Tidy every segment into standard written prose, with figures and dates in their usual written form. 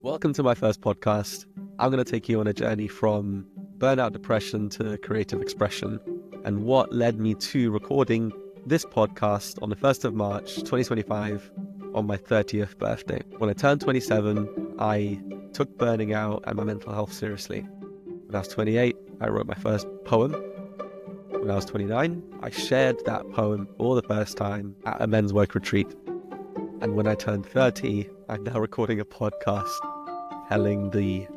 Welcome to my first podcast. I'm going to take you on a journey from burnout depression to creative expression and what led me to recording this podcast on the 1st of March 2025 on my 30th birthday. When I turned 27, I took burning out and my mental health seriously. When I was 28, I wrote my first poem. When I was 29, I shared that poem for the first time at a men's work retreat. And when I turned 30, I'm now recording a podcast telling the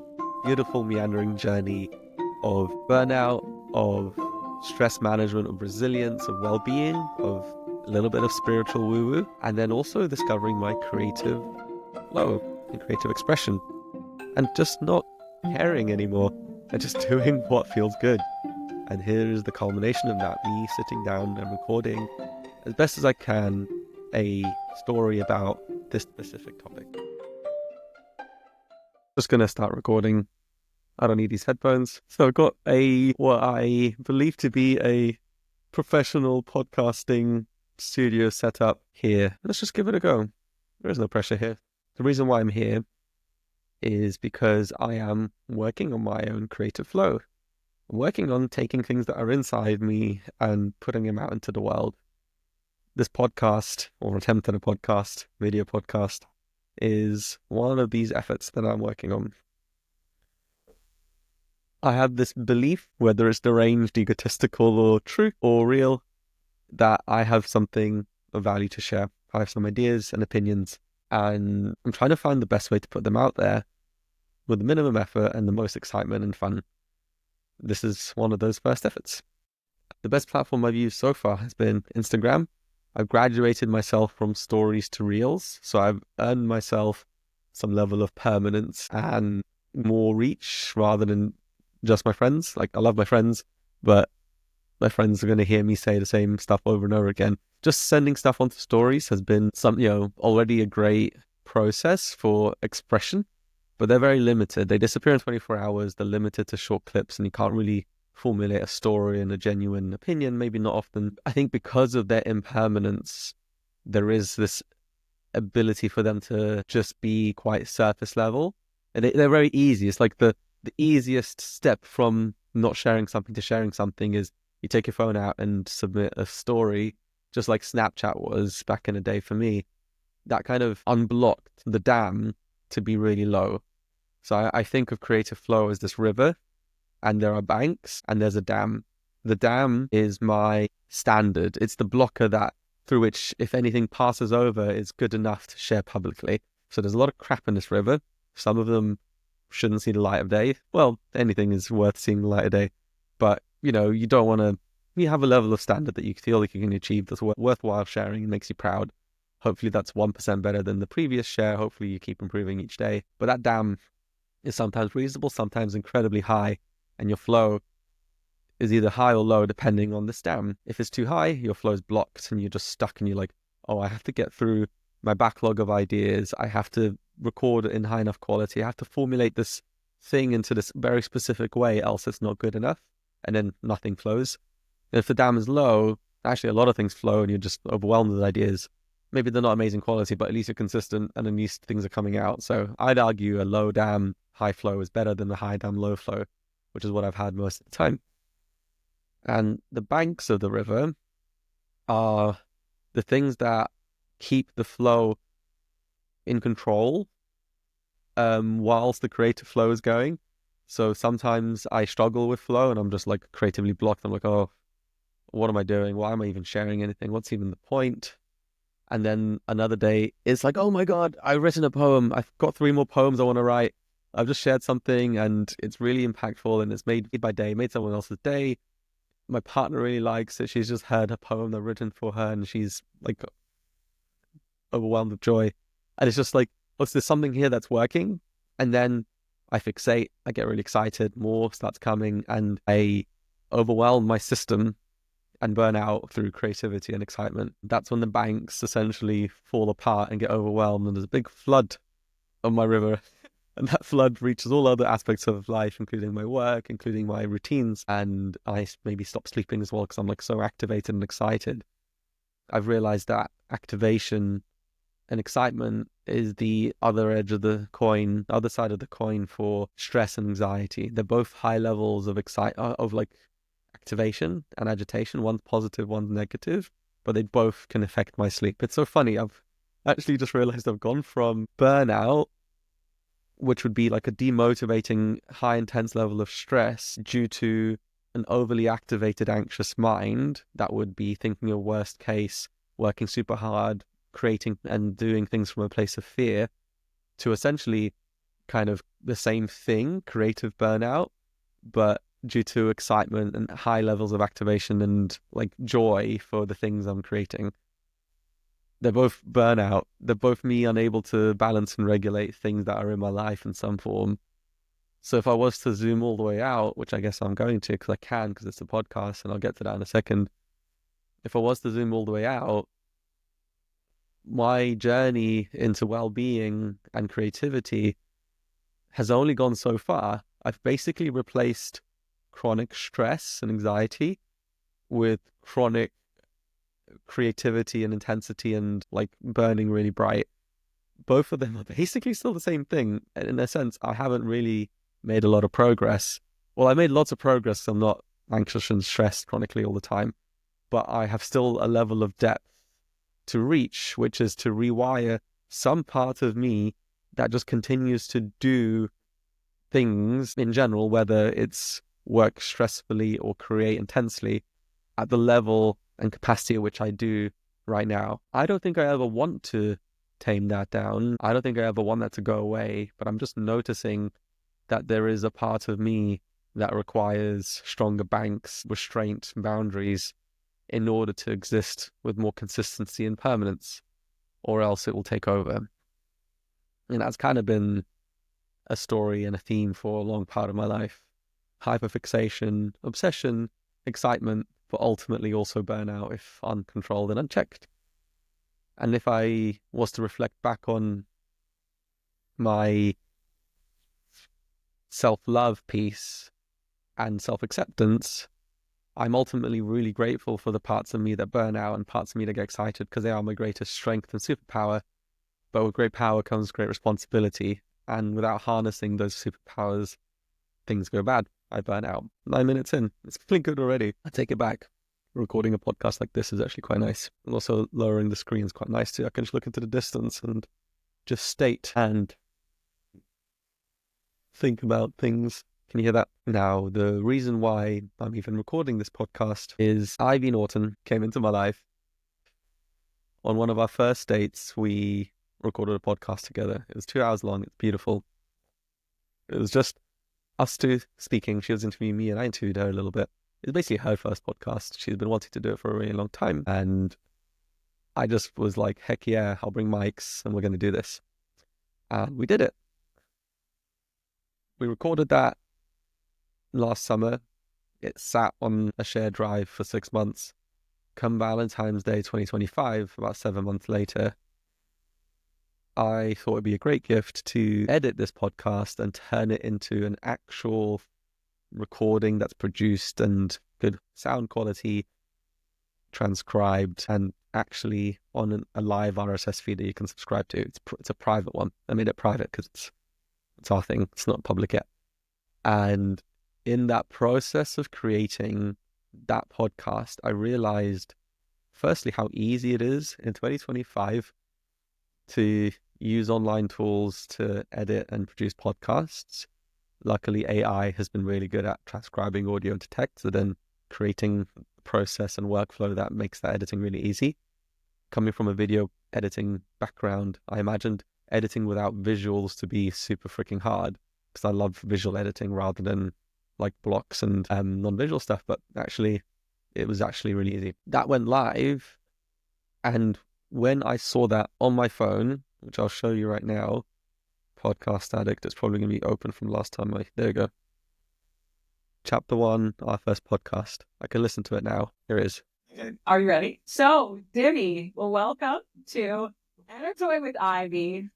beautiful meandering journey of burnout, of stress management, of resilience, of well-being, of a little bit of spiritual woo-woo, and then also discovering my creative flow and creative expression, and just not caring anymore, and just doing what feels good. And here is the culmination of that, me sitting down and recording as best as I can a story about this specific topic. Just going to start recording. I don't need these headphones. So I've got what I believe to be a professional podcasting studio set up here. Let's just give it a go. There is no pressure here. The reason why I'm here is because I am working on my own creative flow. I'm working on taking things that are inside me and putting them out into the world. This podcast, or attempt at a podcast, video podcast, is one of these efforts that I'm working on. I have this belief, whether it's deranged, egotistical, or true, or real, that I have something of value to share. I have some ideas and opinions, and I'm trying to find the best way to put them out there with the minimum effort and the most excitement and fun. This is one of those first efforts. The best platform I've used so far has been Instagram. I've graduated myself from stories to reels, so I've earned myself some level of permanence and more reach rather than just my friends. Like, I love my friends, but my friends are going to hear me say the same stuff over and over again. Just sending stuff onto stories has been already a great process for expression, but they're very limited. They disappear in 24 hours. They're limited to short clips, and you can't really formulate a story and a genuine opinion, maybe not often. I think because of their impermanence, there is this ability for them to just be quite surface level. And they're very easy. It's like the easiest step from not sharing something to sharing something is you take your phone out and submit a story, just like Snapchat was back in the day for me. That kind of unblocked the dam to be really low. So I think of creative flow as this river, and there are banks, and there's a dam. The dam is my standard. It's the blocker through which, if anything passes over, is good enough to share publicly. So there's a lot of crap in this river. Some of them shouldn't see the light of day. Well, anything is worth seeing the light of day. But, you don't want to... You have a level of standard that you feel like you can achieve that's worthwhile sharing and makes you proud. Hopefully that's 1% better than the previous share. Hopefully you keep improving each day. But that dam is sometimes reasonable, sometimes incredibly high. And your flow is either high or low depending on this dam. If it's too high, your flow is blocked and you're just stuck and you're like, oh, I have to get through my backlog of ideas. I have to record in high enough quality. I have to formulate this thing into this very specific way, else it's not good enough. And then nothing flows. And if the dam is low, actually a lot of things flow and you're just overwhelmed with ideas. Maybe they're not amazing quality, but at least you're consistent and at least things are coming out. So I'd argue a low dam, high flow is better than a high dam, low flow, which is what I've had most of the time. And the banks of the river are the things that keep the flow in control whilst the creative flow is going. So sometimes I struggle with flow and I'm just like creatively blocked. I'm like, oh, what am I doing? Why am I even sharing anything? What's even the point? And then another day, it's like, oh my God, I've written a poem. I've got 3 more poems I want to write. I've just shared something and it's really impactful and it's made my day, made someone else's day. My partner really likes it. She's just heard a poem I've written for her and she's like overwhelmed with joy. And it's just like, oh, there's something here that's working. And then I fixate, I get really excited, more starts coming and I overwhelm my system and burn out through creativity and excitement. That's when the banks essentially fall apart and get overwhelmed and there's a big flood of my river. And that flood reaches all other aspects of life, including my work, including my routines. And I maybe stop sleeping as well because I'm like so activated and excited. I've realized that activation And excitement is the other edge of the coin, other side of the coin for stress and anxiety. They're both high levels of like activation and agitation. One's positive, one's negative, but they both can affect my sleep. It's so funny. I've actually just realized I've gone from burnout, which would be like a demotivating, high intense level of stress due to an overly activated, anxious mind that would be thinking of worst case, working super hard, creating and doing things from a place of fear, to essentially kind of the same thing, creative burnout, but due to excitement and high levels of activation and like joy for the things I'm creating. They're both burnout. They're both me unable to balance and regulate things that are in my life in some form. So if I was to zoom all the way out, which I guess I'm going to because I can, because it's a podcast and I'll get to that in a second. If I was to zoom all the way out, my journey into well-being and creativity has only gone so far. I've basically replaced chronic stress and anxiety with chronic creativity and intensity and like burning really bright. Both of them are basically still the same thing. And in a sense, I haven't really made a lot of progress. Well, I made lots of progress. I'm not anxious and stressed chronically all the time, but I have still a level of depth to reach, which is to rewire some part of me that just continues to do things in general, whether it's work stressfully or create intensely, at the level and capacity at which I do right now. I don't think I ever want to tame that down. I don't think I ever want that to go away, but I'm just noticing that there is a part of me that requires stronger banks, restraint, boundaries in order to exist with more consistency and permanence, or else it will take over. And that's kind of been a story and a theme for a long part of my life. Hyperfixation, obsession, excitement, but ultimately also burnout if uncontrolled and unchecked. And if I was to reflect back on my self-love piece and self-acceptance, I'm ultimately really grateful for the parts of me that burn out and parts of me that get excited, because they are my greatest strength and superpower. But with great power comes great responsibility. And without harnessing those superpowers, things go bad. I burn out. 9 minutes in. It's feeling good already. I take it back. Recording a podcast like this is actually quite nice. And also lowering the screen is quite nice too. I can just look into the distance and just state and think about things. Can you hear that? Now, the reason why I'm even recording this podcast is Ivy Norton came into my life. On one of our first dates, we recorded a podcast together. It was 2 hours long. It's beautiful. It was just us two speaking. She was interviewing me and I interviewed her a little bit. It was basically her first podcast. She's been wanting to do it for a really long time. And I just was like, heck yeah, I'll bring mics and we're going to do this. And we did it. We recorded that last summer. It sat on a shared drive for 6 months. Come Valentine's Day 2025, about 7 months later, I thought it'd be a great gift to edit this podcast and turn it into an actual recording that's produced and good sound quality, transcribed, and actually on a live RSS feed that you can subscribe to. It's a private one. I made it private because it's our thing. It's not public yet. And in that process of creating that podcast, I realized, firstly, how easy it is in 2025 to use online tools to edit and produce podcasts. Luckily, AI has been really good at transcribing audio into text, so then creating a process and workflow that makes that editing really easy. Coming from a video editing background, I imagined editing without visuals to be super freaking hard, because I love visual editing rather than like blocks and non-visual stuff, but actually, it was actually really easy. That went live, and when I saw that on my phone, which I'll show you right now, Podcast Addict, it's probably going to be open from last time. There you go. Chapter 1, our first podcast. I can listen to it now. Here it is. Are you ready? So, Dimmy, well, welcome to Entertain with Ivy,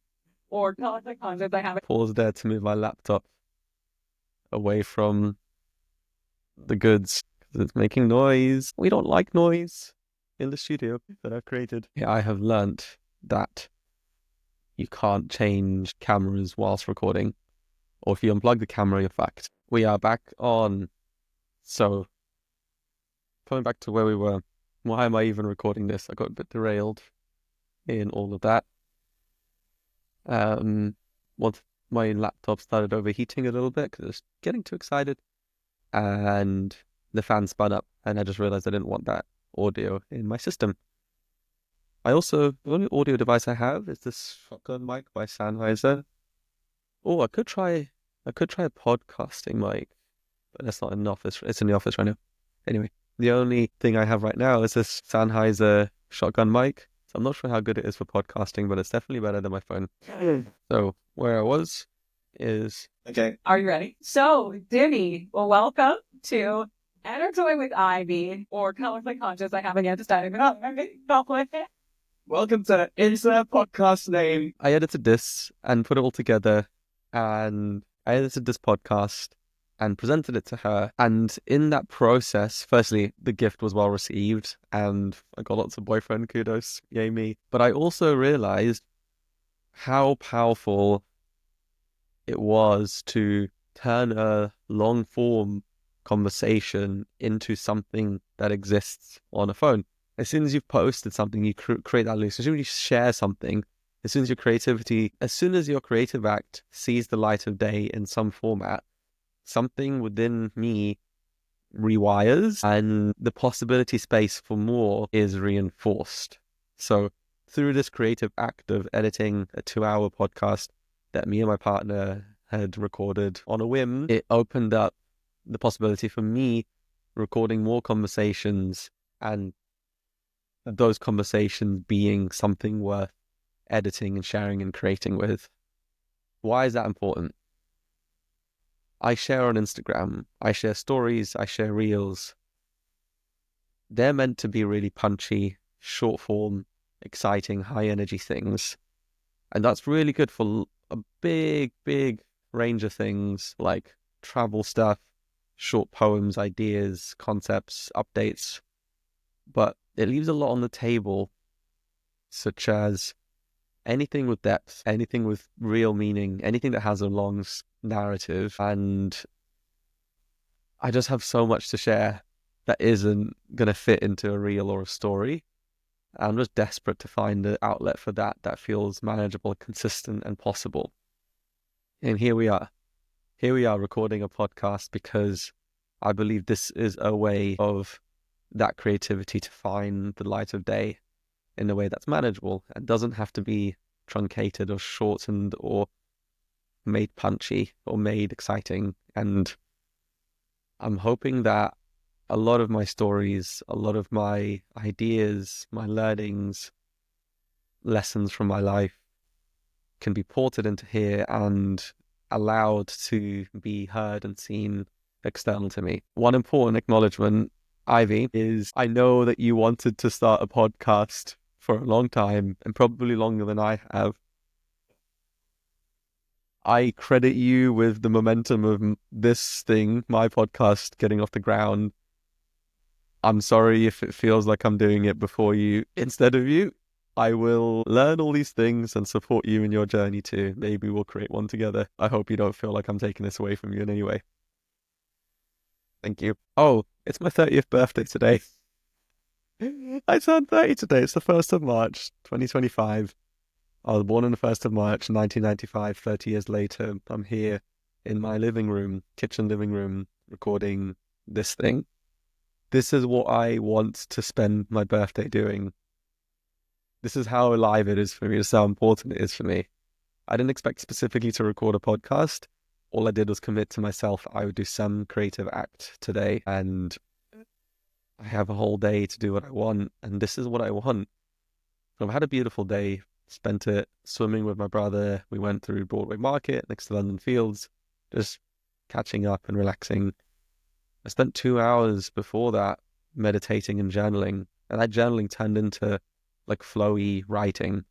or tell us the concept I have. Pause there to move my laptop away from the goods, because it's making noise. We don't like noise in the studio that I've created. Yeah, I have learnt that you can't change cameras whilst recording, or if you unplug the camera, you're fucked. We are back on. So, coming back to where we were, why am I even recording this? I got a bit derailed in all of that. Once my laptop started overheating a little bit because I was getting too excited, and the fan spun up, and I just realized I didn't want that audio in my system. The only audio device I have is this shotgun mic by Sennheiser. Oh, I could try a podcasting mic, but that's not in the office. It's in the office right now. Anyway, the only thing I have right now is this Sennheiser shotgun mic. So I'm not sure how good it is for podcasting, but it's definitely better than my phone. So where I was is... Okay. Are you ready? So, Dimmy, well, welcome to Entertaining with Ivy, or Colorfully Conscious. I haven't yet decided. Welcome to Insert Podcast Name. I edited this and put it all together, and I edited this podcast and presented it to her. And in that process, firstly, the gift was well received and I got lots of boyfriend kudos, yay me. But I also realized how powerful it was to turn a long form conversation into something that exists on a phone. As soon as you've posted something, you create that loop. As soon as you share something, as soon as your creative act sees the light of day in some format, something within me rewires and the possibility space for more is reinforced. So through this creative act of editing a 2-hour podcast that me and my partner had recorded on a whim, it opened up the possibility for me recording more conversations and those conversations being something worth editing and sharing and creating with. Why is that important? I share on Instagram, I share stories, I share reels. They're meant to be really punchy, short form, exciting, high energy things. And that's really good for a big, big range of things like travel stuff, short poems, ideas, concepts, updates. But it leaves a lot on the table, such as anything with depth, anything with real meaning, anything that has a long narrative. And I just have so much to share that isn't going to fit into a reel or a story. I'm just desperate to find an outlet for that feels manageable, consistent, and possible. And here we are. Here we are recording a podcast because I believe this is a way of that creativity to find the light of day in a way that's manageable and doesn't have to be truncated or shortened or made punchy or made exciting. And I'm hoping that a lot of my stories, a lot of my ideas, my learnings, lessons from my life can be ported into here and allowed to be heard and seen external to me. One important acknowledgement, Ivy, is I know that you wanted to start a podcast for a long time and probably longer than I have. I credit you with the momentum of this thing, my podcast, getting off the ground. I'm sorry if it feels like I'm doing it before you instead of you. I will learn all these things and support you in your journey too. Maybe we'll create one together. I hope you don't feel like I'm taking this away from you in any way. Thank you. Oh, it's my 30th birthday today. I turned 30 today. It's the 1st of March, 2025. I was born on the 1st of March, 1995. 30 years later, I'm here in my kitchen living room, recording this thing. This is what I want to spend my birthday doing. This is how alive it is for me. This is how important it is for me. I didn't expect specifically to record a podcast. All I did was commit to myself I would do some creative act today, and I have a whole day to do what I want, and this is what I want. I've had a beautiful day, spent it swimming with my brother. We went through Broadway Market next to London Fields, just catching up and relaxing. I spent 2 hours before that meditating and journaling, and that journaling turned into like flowy writing.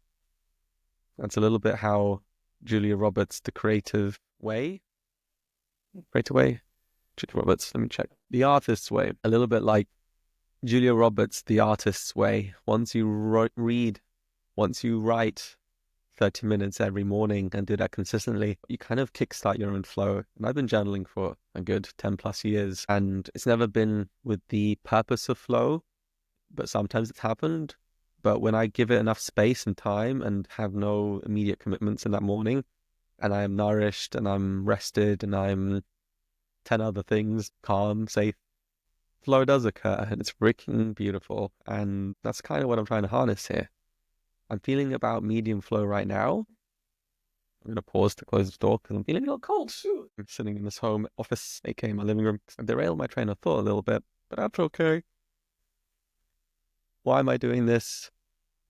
That's a little bit how Julia Roberts, The Creative Way, Julia Roberts, let me check. The Artist's Way, a little bit like Julia Roberts, The Artist's Way. Once you read, once you write, 30 minutes every morning and do that consistently, you kind of kickstart your own flow. And I've been journaling for a good 10 plus years, and it's never been with the purpose of flow, but sometimes it's happened. But when I give it enough space and time and have no immediate commitments in that morning, and I am nourished and I'm rested and I'm 10 other things, calm, safe, flow does occur and it's freaking beautiful. And that's kind of what I'm trying to harness here. I'm feeling about medium flow right now. I'm going to pause to close the door because I'm feeling a little cold. I'm sitting in this home office, aka my living room. I derailed my train of thought a little bit, but that's okay. Why am I doing this?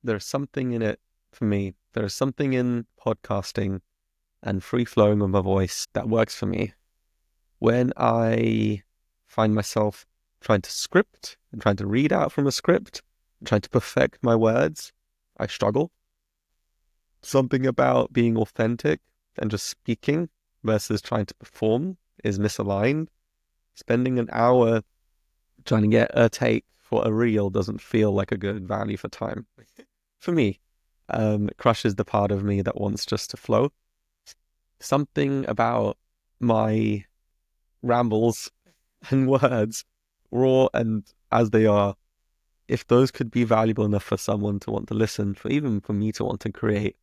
There's something in it for me. There's something in podcasting and free flowing with my voice that works for me. When I find myself trying to script and trying to read out from a script, and trying to perfect my words, I struggle. Something about being authentic and just speaking versus trying to perform is misaligned. Spending an hour trying to get a take for a reel doesn't feel like a good value for time. For me, it crushes the part of me that wants just to flow. Something about my rambles and words, raw and as they are, if those could be valuable enough for someone to want to listen, for even for me to want to create,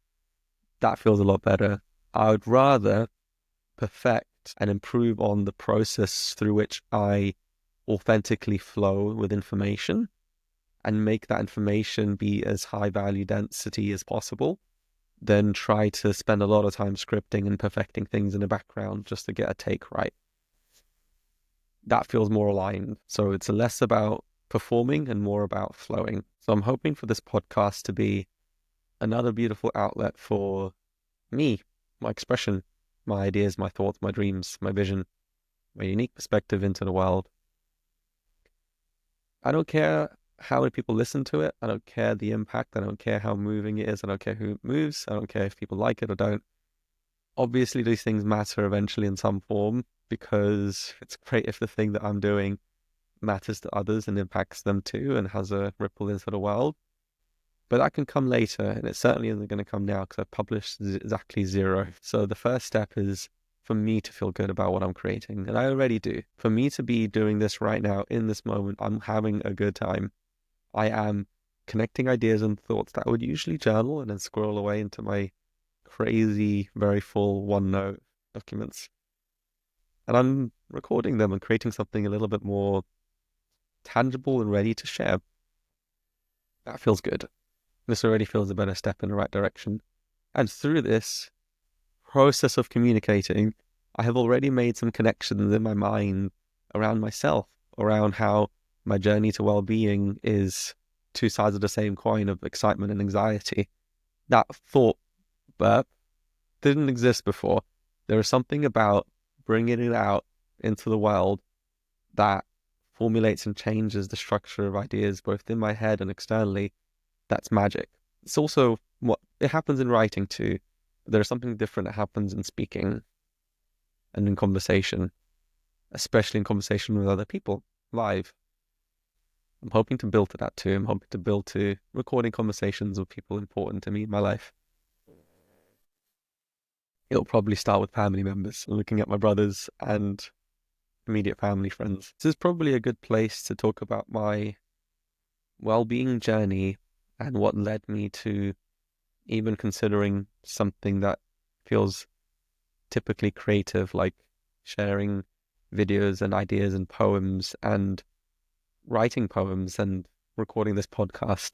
that feels a lot better. I would rather perfect and improve on the process through which I authentically flow with information and make that information be as high value density as possible than try to spend a lot of time scripting and perfecting things in the background just to get a take right. That feels more aligned. So it's less about performing and more about flowing. So I'm hoping for this podcast to be another beautiful outlet for me, my expression, my ideas, my thoughts, my dreams, my vision, my unique perspective into the world. I don't care how many people listen to it. I don't care the impact. I don't care how moving it is. I don't care who moves. I don't care if people like it or don't. Obviously, these things matter eventually in some form because it's great if the thing that I'm doing matters to others and impacts them too and has a ripple into the world. But that can come later, and it certainly isn't going to come now because I've published exactly zero. So the first step is for me to feel good about what I'm creating, and I already do. For me to be doing this right now in this moment, I'm having a good time. I am connecting ideas and thoughts that I would usually journal and then scroll away into my crazy, very full OneNote documents. And I'm recording them and creating something a little bit more tangible and ready to share. That feels good. This already feels a better step in the right direction. And through this process of communicating, I have already made some connections in my mind around myself, around how my journey to well-being is two sides of the same coin of excitement and anxiety. That thought burp didn't exist before. There is something about bringing it out into the world that formulates and changes the structure of ideas both in my head and externally. That's magic. It's also what it happens in writing too. There's something different that happens in speaking and in conversation, especially in conversation with other people live. I'm hoping to build to that too. I'm hoping to build to recording conversations with people important to me in my life. It'll probably start with family members, looking at my brothers and immediate family friends. This is probably a good place to talk about my well-being journey and what led me to even considering something that feels typically creative, like sharing videos and ideas and poems and writing poems and recording this podcast.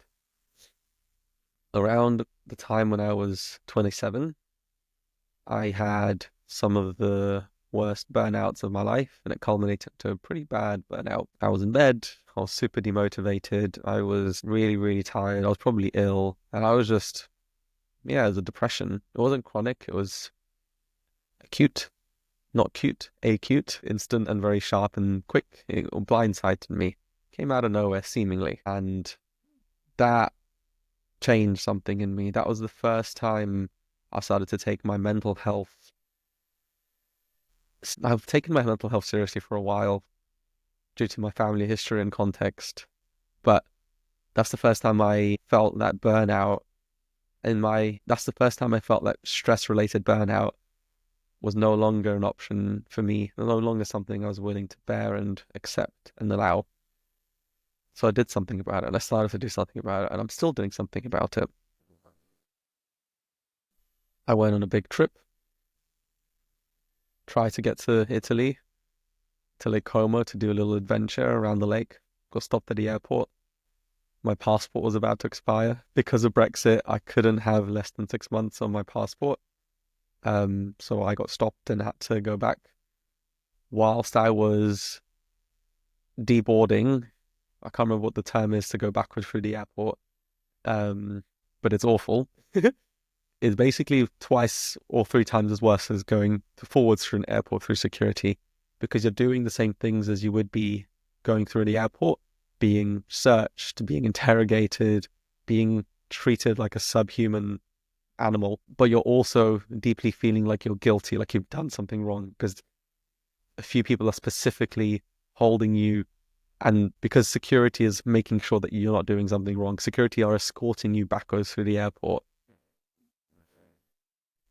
Around the time when I was 27, I had some of the worst burnouts of my life, and it culminated to a pretty bad burnout. I was in bed, I was super demotivated, I was really, really tired, I was probably ill, and I was just, it was a depression. It wasn't chronic, it was acute, not cute, acute, instant and very sharp and quick. It blindsided me, came out of nowhere seemingly, and that changed something in me. That was the first time I started to take my mental health. I've taken my mental health seriously for a while due to my family history and context, but that's the first time I felt that burnout That's the first time I felt that stress-related burnout was no longer an option for me, no longer something I was willing to bear and accept and allow. So I did something about it, and I started to do something about it, and I'm still doing something about it. I went on a big trip, tried to get to Italy, to Lake Como to do a little adventure around the lake. Got stopped at the airport. My passport was about to expire. Because of Brexit, I couldn't have less than 6 months on my passport. So I got stopped and had to go back. Whilst I was deboarding, I can't remember what the term is to go backwards through the airport, but it's awful. It's basically twice or three times as worse as going forwards through an airport through security, because you're doing the same things as you would be going through the airport, being searched, being interrogated, being treated like a subhuman animal, but you're also deeply feeling like you're guilty, like you've done something wrong, because a few people are specifically holding you. And because security is making sure that you're not doing something wrong, security are escorting you backwards through the airport.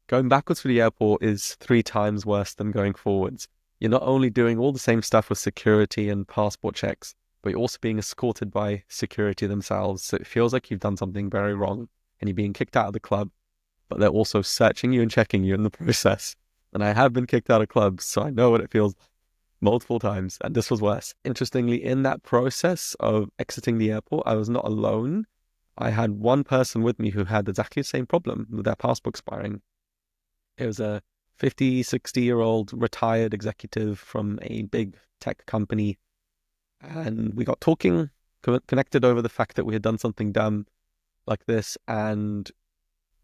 Going backwards through the airport is 3 times worse than going forwards. You're not only doing all the same stuff with security and passport checks, but you're also being escorted by security themselves. So it feels like you've done something very wrong and you're being kicked out of the club, but they're also searching you and checking you in the process. And I have been kicked out of clubs, so I know what it feels multiple times, and this was worse. Interestingly, in that process of exiting the airport, I was not alone. I had one person with me who had exactly the same problem with their passport expiring. It was a 50, 60-year-old retired executive from a big tech company. And we got talking, connected over the fact that we had done something dumb like this. And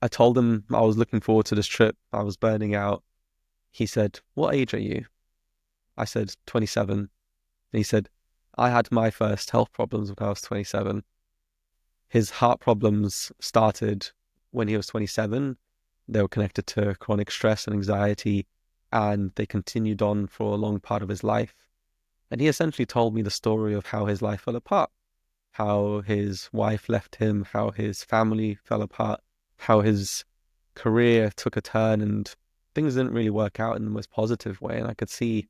I told him I was looking forward to this trip. I was burning out. He said, "What age are you?" I said, 27. And he said, "I had my first health problems when I was 27. His heart problems started when he was 27. They were connected to chronic stress and anxiety, and they continued on for a long part of his life. And he essentially told me the story of how his life fell apart, how his wife left him, how his family fell apart, how his career took a turn, and things didn't really work out in the most positive way. And I could see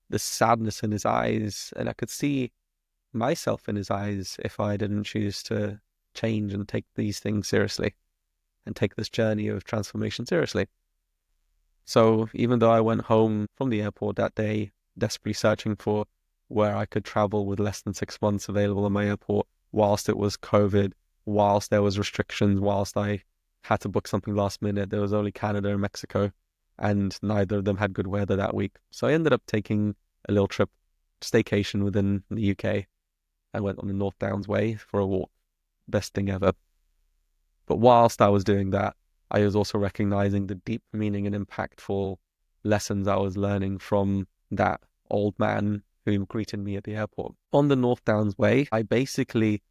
the sadness in his eyes, and I could see myself in his eyes if I didn't choose to change and take these things seriously and take this journey of transformation seriously. So even though I went home from the airport that day, desperately searching for where I could travel with less than 6 months available in my airport, whilst it was COVID, whilst there was restrictions, whilst I had to book something last minute, there was only Canada and Mexico, and neither of them had good weather that week. So I ended up taking a little trip, staycation within the UK. I went on the North Downs Way for a walk. Best thing ever. But whilst I was doing that, I was also recognizing the deep meaning and impactful lessons I was learning from that old man who greeted me at the airport. On the North Downs Way, I basically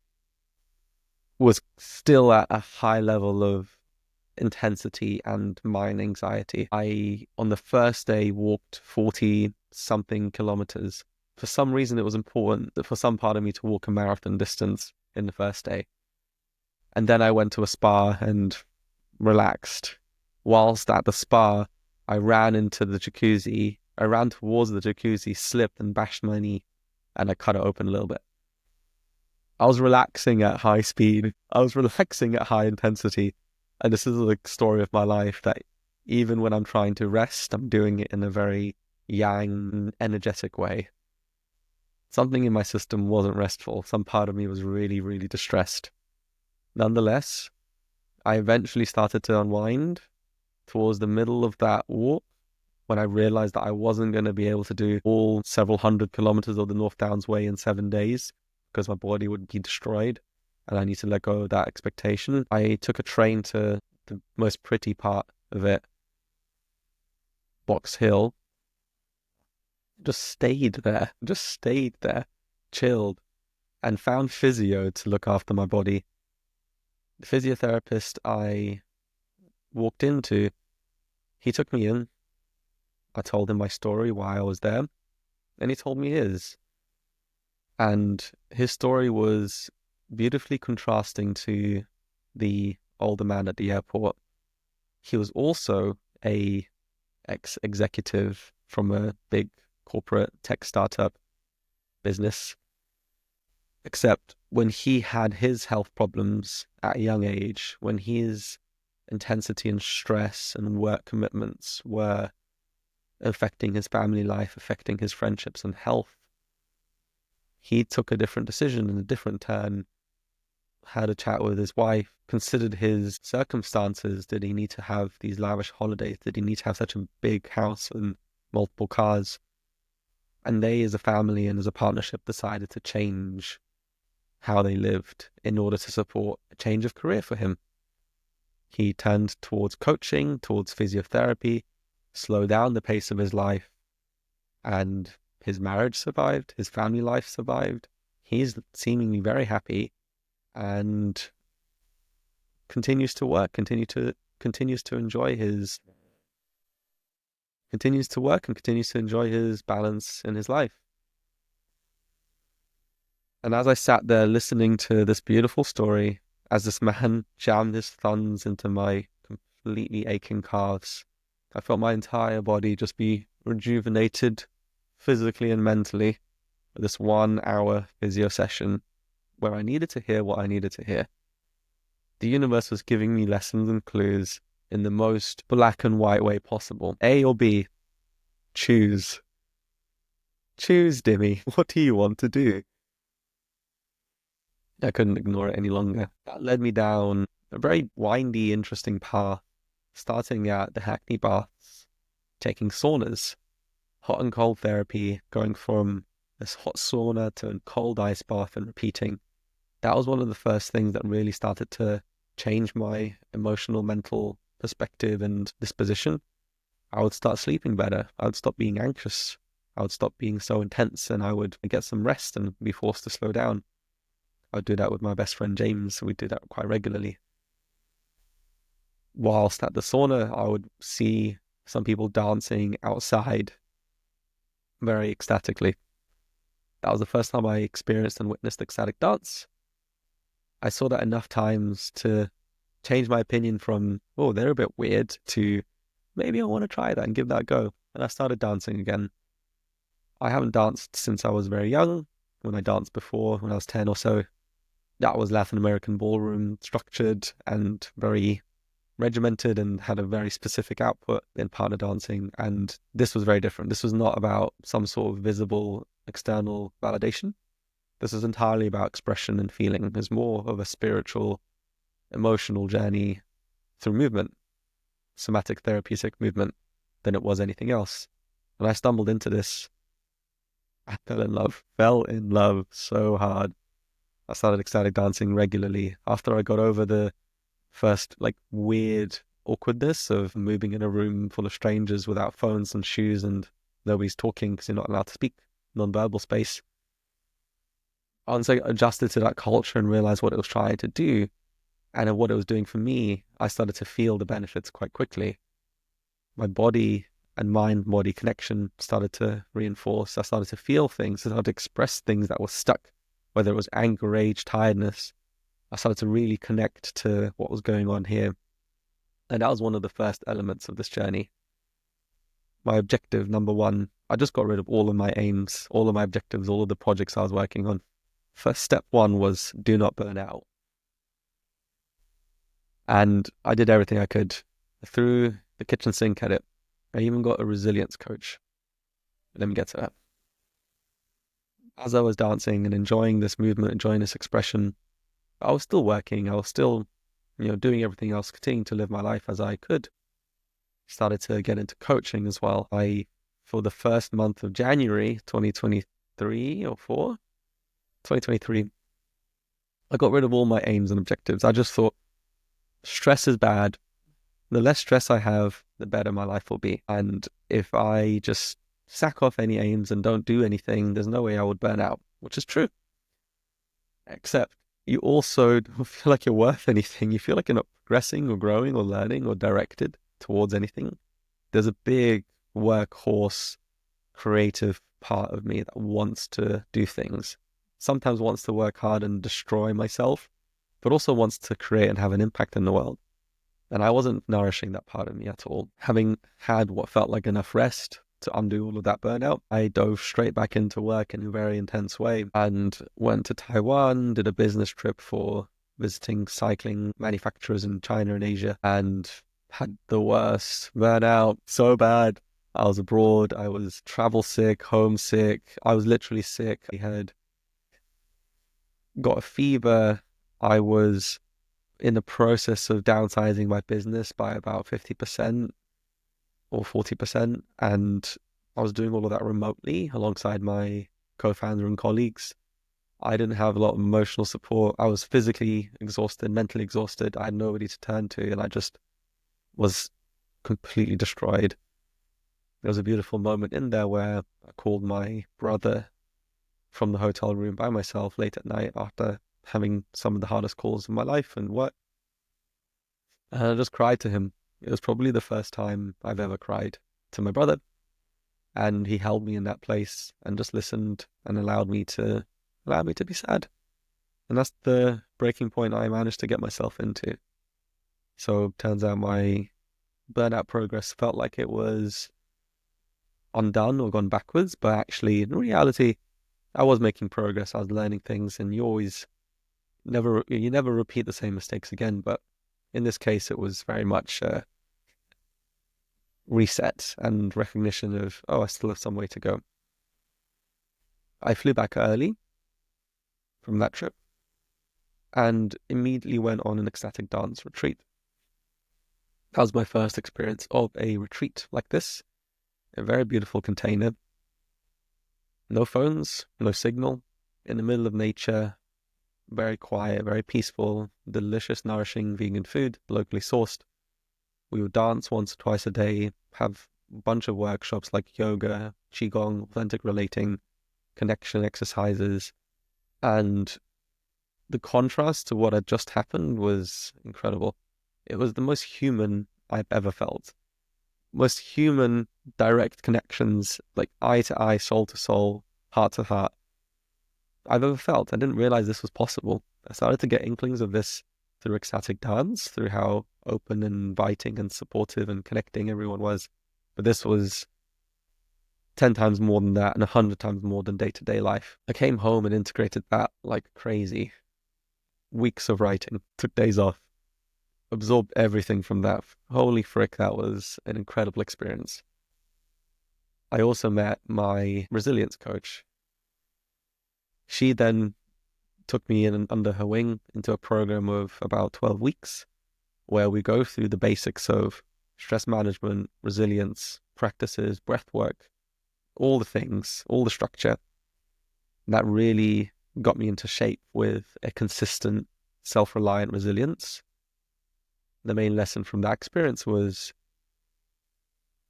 was still at a high level of intensity and mind anxiety. I, on the first day, walked 40 something kilometers. For some reason, it was important for some part of me to walk a marathon distance in the first day. And then I went to a spa and relaxed. Whilst at the spa, I ran into the jacuzzi. I ran towards the jacuzzi, slipped and bashed my knee, and I cut it open a little bit. I was relaxing at high speed. I was relaxing at high intensity. And this is the story of my life, that even when I'm trying to rest, I'm doing it in a very yang, energetic way. Something in my system wasn't restful. Some part of me was really, really distressed. Nonetheless, I eventually started to unwind towards the middle of that walk, when I realized that I wasn't going to be able to do all several hundred kilometers of the North Downs Way in 7 days because my body would be destroyed and I need to let go of that expectation. I took a train to the most pretty part of it, Box Hill, just stayed there, chilled, and found physio to look after my body. The physiotherapist I walked into, he took me in. I told him my story, why I was there, and he told me his. And his story was beautifully contrasting to the older man at the airport. He was also a ex-executive from a big corporate tech startup business. Except when he had his health problems at a young age, when his intensity and stress and work commitments were affecting his family life, affecting his friendships and health, he took a different decision and a different turn, had a chat with his wife, considered his circumstances. Did he need to have these lavish holidays? Did he need to have such a big house and multiple cars? And they, as a family and as a partnership, decided to change how they lived in order to support a change of career for him. He turned towards coaching, towards physiotherapy, slowed down the pace of his life, and his marriage survived, his family life survived. He's seemingly very happy and continues to work, continues to enjoy his continues to work and continues to enjoy his balance in his life. And as I sat there listening to this beautiful story, as this man jammed his thumbs into my completely aching calves, I felt my entire body just be rejuvenated physically and mentally with this 1 hour physio session where I needed to hear what I needed to hear. The universe was giving me lessons and clues in the most black and white way possible. A or B, choose. Choose, Dimmy. What do you want to do? I couldn't ignore it any longer. That led me down a very windy, interesting path, starting at the Hackney baths, taking saunas, hot and cold therapy, going from this hot sauna to a cold ice bath and repeating. That was one of the first things that really started to change my emotional, mental perspective and disposition. I would start sleeping better. I would stop being anxious. I would stop being so intense, and I would get some rest and be forced to slow down. I would do that with my best friend James. We do that quite regularly. Whilst at the sauna, I would see some people dancing outside very ecstatically. That was the first time I experienced and witnessed ecstatic dance. I saw that enough times to change my opinion from, oh, they're a bit weird, to maybe I want to try that and give that a go. And I started dancing again. I haven't danced since I was very young. When I danced before, when I was 10 or so, that was Latin American ballroom, structured and very regimented and had a very specific output in partner dancing. And this was very different. This was not about some sort of visible external validation. This is entirely about expression and feeling. It was more of a spiritual, emotional journey through movement, somatic therapeutic movement, than it was anything else. And I stumbled into this. I fell in love so hard. I started ecstatic dancing regularly after I got over the first weird awkwardness of moving in a room full of strangers without phones and shoes and nobody's talking because you're not allowed to speak non-verbal space. Once I adjusted to that culture and realized what it was trying to do and what it was doing for me, I started to feel the benefits quite quickly. My body and mind-body connection started to reinforce. I started to feel things. I started to express things that were stuck, whether it was anger, rage, tiredness. I started to really connect to what was going on here. And that was one of the first elements of this journey. My objective, number one, I just got rid of all of my aims, all of my objectives, all of the projects I was working on. First step one was do not burn out. And I did everything I could. I threw the kitchen sink at it. I even got a resilience coach. Let me get to that. As I was dancing and enjoying this movement, enjoying this expression, I was still working. I was still, doing everything else, continuing to live my life as I could. Started to get into coaching as well. For the first month of January 2023 or 4, 2023, I got rid of all my aims and objectives. I just thought stress is bad. The less stress I have, the better my life will be. And if I just sack off any aims and don't do anything, there's no way I would burn out, which is true. Except you also don't feel like you're worth anything. You feel like you're not progressing or growing or learning or directed towards anything. There's a big workhorse, creative part of me that wants to do things. Sometimes wants to work hard and destroy myself but also wants to create and have an impact in the world. And I wasn't nourishing that part of me at all. Having had what felt like enough rest to undo all of that burnout, I dove straight back into work in a very intense way and went to Taiwan, did a business trip for visiting cycling manufacturers in China and Asia, and had the worst burnout, so bad. I was abroad, I was travel sick, homesick, I was literally sick. I had got a fever. I was in the process of downsizing my business by about 50% or 40%. And I was doing all of that remotely alongside my co-founder and colleagues. I didn't have a lot of emotional support. I was physically exhausted, mentally exhausted. I had nobody to turn to, and I just was completely destroyed. There was a beautiful moment in there where I called my brother from the hotel room by myself late at night after having some of the hardest calls of my life and work. And I just cried to him. It was probably the first time I've ever cried to my brother. And he held me in that place and just listened and allowed me to be sad. And that's the breaking point I managed to get myself into. So turns out my burnout progress felt like it was undone or gone backwards, but actually in reality, I was making progress. I was learning things, and you never repeat the same mistakes again. But in this case, it was very much reset and recognition of, oh, I still have some way to go. I flew back early from that trip and immediately went on an ecstatic dance retreat. That was my first experience of a retreat like this, a very beautiful container. No phones, no signal, in the middle of nature, very quiet, very peaceful, delicious, nourishing vegan food, locally sourced. We would dance once or twice a day, have a bunch of workshops like yoga, qigong, authentic relating, connection exercises, and the contrast to what had just happened was incredible. It was the most human I've ever felt. Most human, direct connections, like eye to eye, soul to soul, heart to heart, I've ever felt. I didn't realize this was possible. I started to get inklings of this through ecstatic dance, through how open and inviting and supportive and connecting everyone was. But this was 10 times more than that and 100 times more than day-to-day life. I came home and integrated that like crazy. Weeks of writing, took days off, absorbed everything from that. Holy frick, that was an incredible experience. I also met my resilience coach. She then took me in under her wing into a program of about 12 weeks where we go through the basics of stress management, resilience, practices, breath work, all the things, all the structure. That really got me into shape with a consistent, self-reliant resilience. The main lesson from that experience was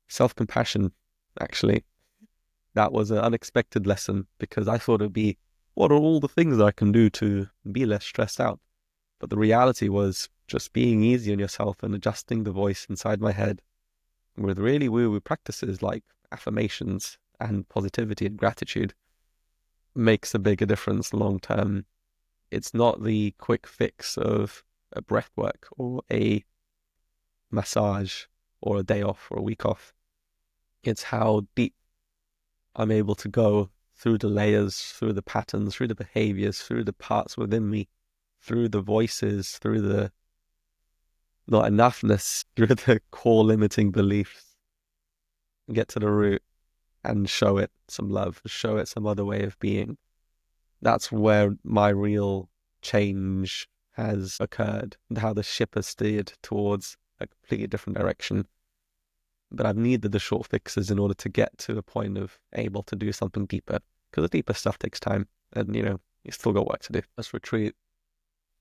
self-compassion, actually. That was an unexpected lesson because I thought it'd be, what are all the things I can do to be less stressed out? But the reality was just being easy on yourself and adjusting the voice inside my head with really woo-woo practices like affirmations and positivity and gratitude makes a bigger difference long term. It's not the quick fix of a breath work or a massage or a day off or a week off. It's how deep I'm able to go through the layers, through the patterns, through the behaviors, through the parts within me, through the voices, through the not enoughness, through the core limiting beliefs, get to the root and show it some love, show it some other way of being. That's where my real change has occurred and how the ship has steered towards a completely different direction. But I've needed the short fixes in order to get to a point of able to do something deeper, because the deeper stuff takes time and, you still got work to do. This retreat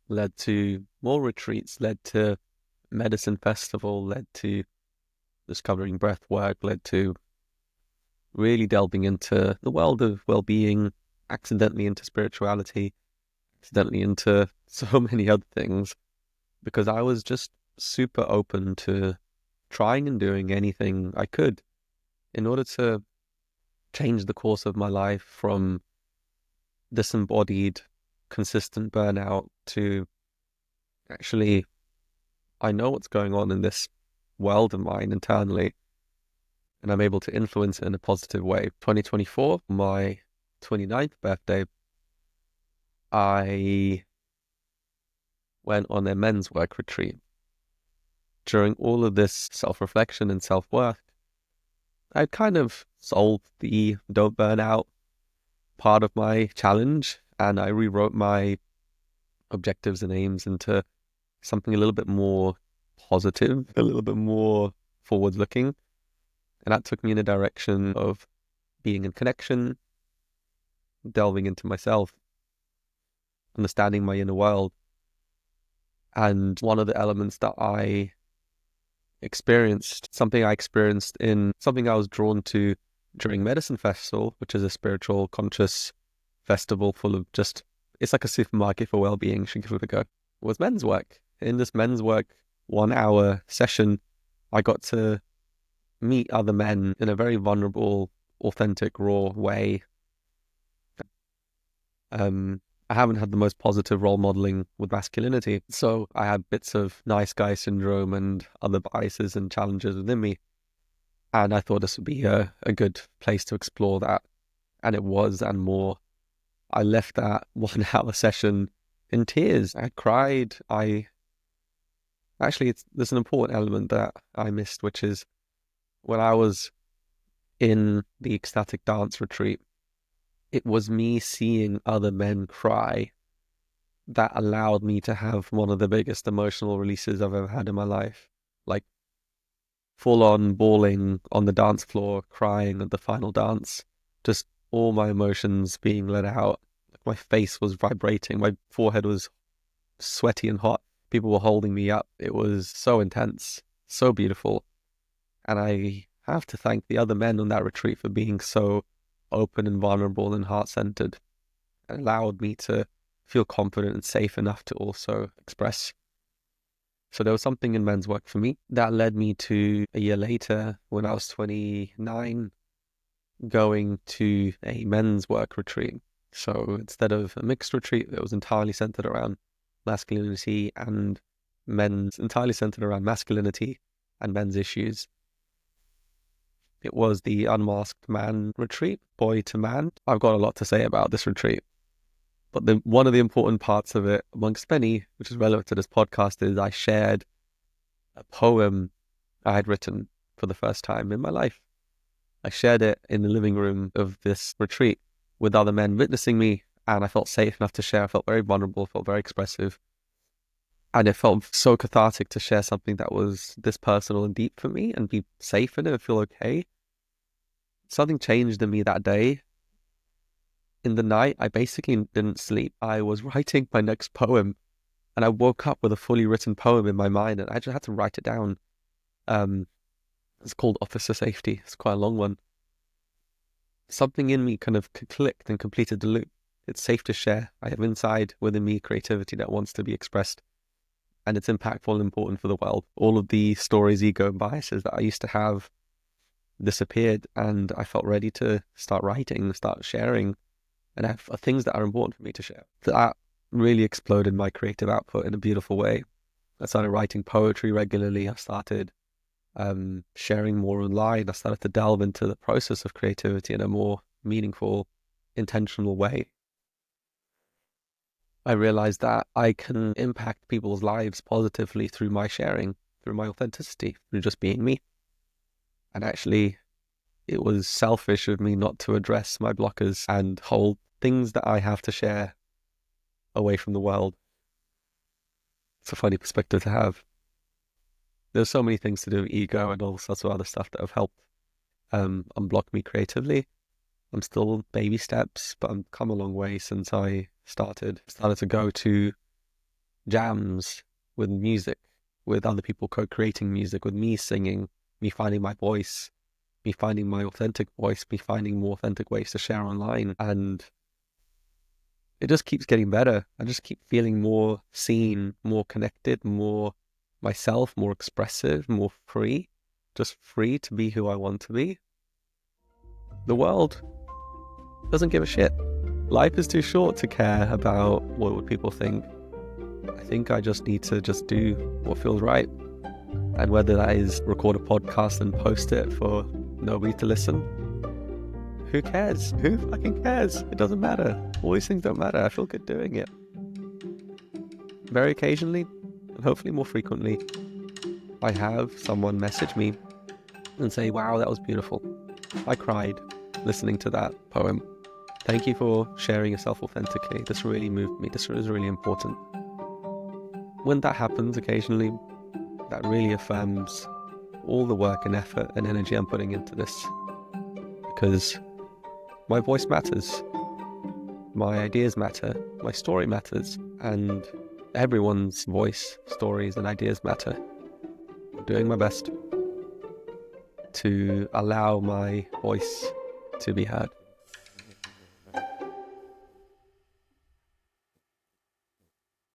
led to more retreats, led to medicine festival, led to discovering breath work, led to really delving into the world of well-being, accidentally into spirituality, accidentally into so many other things, because I was just super open to trying and doing anything I could in order to change the course of my life from disembodied, consistent burnout to actually, I know what's going on in this world of mine internally, and I'm able to influence it in a positive way. 2024, my 29th birthday, I went on a men's work retreat. During all of this self-reflection and self-worth, I kind of solved the don't burn out part of my challenge, and I rewrote my objectives and aims into something a little bit more positive, a little bit more forward looking. And that took me in a direction of being in connection, delving into myself, understanding my inner world. And one of the elements that I experienced, something I experienced in something I was drawn to during Medicine Festival, which is a spiritual conscious festival full of just, it's like a supermarket for well-being, you should give it a go, was men's work. In this men's work 1 hour session, I got to meet other men in a very vulnerable, authentic, raw way. I haven't had the most positive role modeling with masculinity, so I had bits of nice guy syndrome and other biases and challenges within me. And I thought this would be a good place to explore that. And it was, and more. I left that 1 hour session in tears. I cried. There's an important element that I missed, which is when I was in the ecstatic dance retreat, it was me seeing other men cry that allowed me to have one of the biggest emotional releases I've ever had in my life. Like full on bawling on the dance floor, crying at the final dance, just all my emotions being let out. My face was vibrating, my forehead was sweaty and hot. People were holding me up. It was so intense, so beautiful. And I have to thank the other men on that retreat for being so open and vulnerable and heart-centered. It allowed me to feel confident and safe enough to also express. So there was something in men's work for me that led me to a year later, when I was 29, going to a men's work retreat. So instead of a mixed retreat that was entirely centered around masculinity and entirely centered around masculinity and men's issues, it was the unmasked man retreat, boy to man. I've got a lot to say about this retreat, but one of the important parts of it, amongst many, which is relevant to this podcast, is I shared a poem I had written for the first time in my life. I shared it in the living room of this retreat with other men witnessing me, and I felt safe enough to share. I felt very vulnerable, felt very expressive, and it felt so cathartic to share something that was this personal and deep for me and be safe in it and feel okay. Something changed in me that day. In the night, I basically didn't sleep. I was writing my next poem, and I woke up with a fully written poem in my mind, and I just had to write it down. It's called Officer Safety. It's quite a long one. Something in me kind of clicked and completed the loop. It's safe to share. I have inside within me creativity that wants to be expressed, and it's impactful and important for the world. All of the stories, ego, and biases that I used to have disappeared, and I felt ready to start writing, start sharing, and have things that are important for me to share. That really exploded my creative output in a beautiful way. I started writing poetry regularly. I started sharing more online. I started to delve into the process of creativity in a more meaningful, intentional way. I realized that I can impact people's lives positively through my sharing, through my authenticity, through just being me. And actually, it was selfish of me not to address my blockers and hold things that I have to share away from the world. It's a funny perspective to have. There's so many things to do with ego and all sorts of other stuff that have helped unblock me creatively. I'm still baby steps, but I've come a long way since I started to go to jams with music, with other people co-creating music, with me singing, me finding my voice, me finding my authentic voice, me finding more authentic ways to share online. And it just keeps getting better. I just keep feeling more seen, more connected, more myself, more expressive, more free, just free to be who I want to be. The world doesn't give a shit. Life is too short to care about what would people think. I think I just need to just do what feels right. And whether that is record a podcast and post it for nobody to listen, who cares? Who fucking cares? It doesn't matter. All these things don't matter. I feel good doing it. Very occasionally, and hopefully more frequently, I have someone message me and say, wow, that was beautiful. I cried listening to that poem. Thank you for sharing yourself authentically. This really moved me. This was really important. When that happens occasionally, that really affirms all the work and effort and energy I'm putting into this. Because my voice matters. My ideas matter. My story matters. And everyone's voice, stories, and ideas matter. I'm doing my best to allow my voice to be heard.